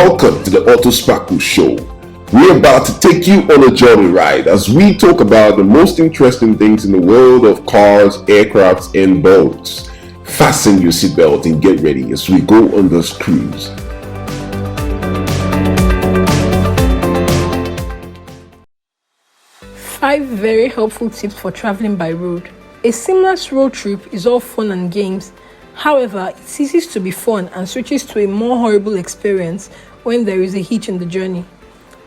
Welcome to the Auto Sparkle Show. We're about to take you on a journey ride as we talk about the most interesting things in the world of cars, aircrafts, and boats. Fasten your seatbelt and get ready as we go on this cruise. Five very helpful tips for traveling by road. A seamless road trip is all fun and games. However, it ceases to be fun and switches to a more horrible experience when there is a hitch in the journey.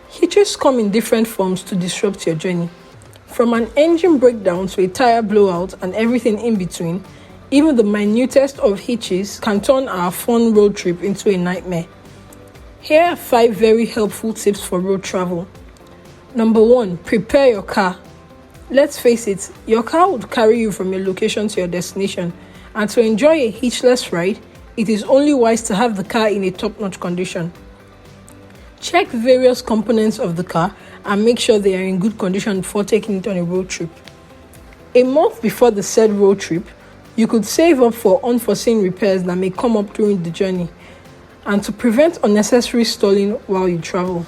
Hitches come in different forms to disrupt your journey. From an engine breakdown to a tire blowout and everything in between, even the minutest of hitches can turn our fun road trip into a nightmare. Here are 5 very helpful tips for road travel. Number 1, prepare your car. Let's face it, your car would carry you from your location to your destination, and to enjoy a hitchless ride, it is only wise to have the car in a top-notch condition. Check various components of the car and make sure they are in good condition before taking it on a road trip. A month before the said road trip, you could save up for unforeseen repairs that may come up during the journey, and to prevent unnecessary stalling while you travel.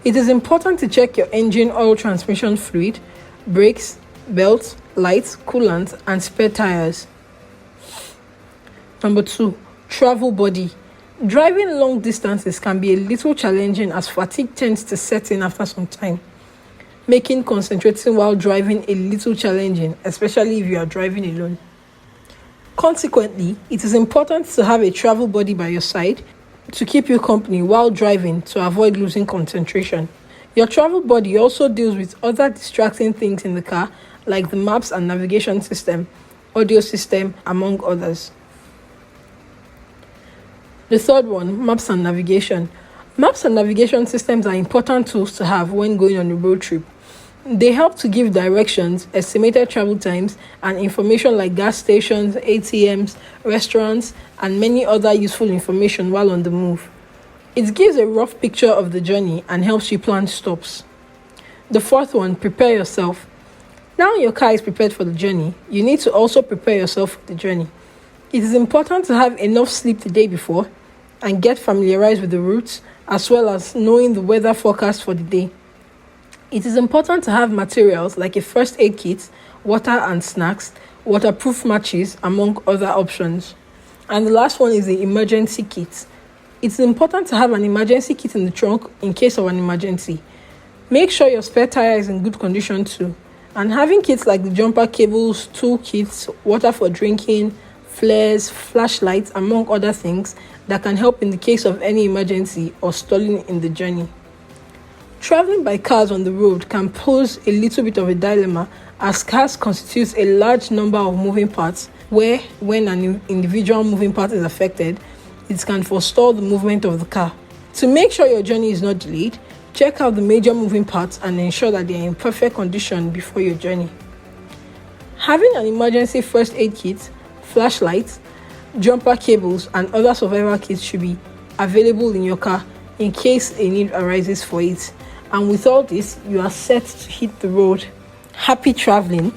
It is important to check your engine oil, transmission fluid, brakes, belts, lights, coolant, and spare tires. Number 2, travel body. Driving long distances can be a little challenging as fatigue tends to set in after some time, making concentrating while driving a little challenging, especially if you are driving alone. Consequently, it is important to have a travel body by your side to keep you company while driving to avoid losing concentration. Your travel body also deals with other distracting things in the car like the maps and navigation system, audio system, among others. The third one, maps and navigation. Maps and navigation systems are important tools to have when going on a road trip. They help to give directions, estimated travel times, and information like gas stations, ATMs, restaurants, and many other useful information while on the move. It gives a rough picture of the journey and helps you plan stops. The fourth one, prepare yourself. Now your car is prepared for the journey, you need to also prepare yourself for the journey. It is important to have enough sleep the day before and get familiarized with the routes as well as knowing the weather forecast for the day. It is important to have materials like a first aid kit, water and snacks, waterproof matches, among other options. And the last one is the emergency kit. It's important to have an emergency kit in the trunk in case of an emergency. Make sure your spare tire is in good condition too. And having kits like the jumper cables, tool kits, water for drinking, flares, flashlights, among other things that can help in the case of any emergency or stalling in the journey. Traveling by cars on the road can pose a little bit of a dilemma as cars constitute a large number of moving parts where, when an individual moving part is affected, it can forestall the movement of the car. To make sure your journey is not delayed, check out the major moving parts and ensure that they are in perfect condition before your journey. Having an emergency first aid kit, flashlights, jumper cables, and other survival kits should be available in your car in case a need arises for it. And with all this, you are set to hit the road. Happy traveling!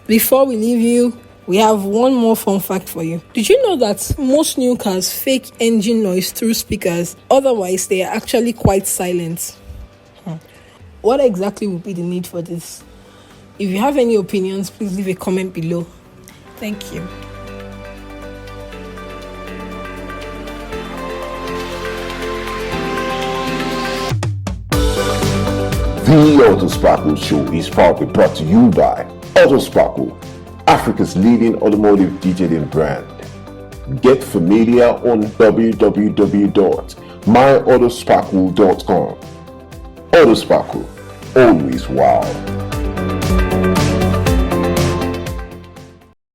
Before we leave you, we have one more fun fact for you. Did you know that most new cars fake engine noise through speakers? Otherwise, they are actually quite silent. What exactly would be the need for this? If you have any opinions, please leave a comment below. Thank you. The Auto Sparkle Show is proudly brought to you by Auto Sparkle, Africa's leading automotive detailing brand. Get familiar on www.myautosparkle.com. Auto Sparkle, always wow.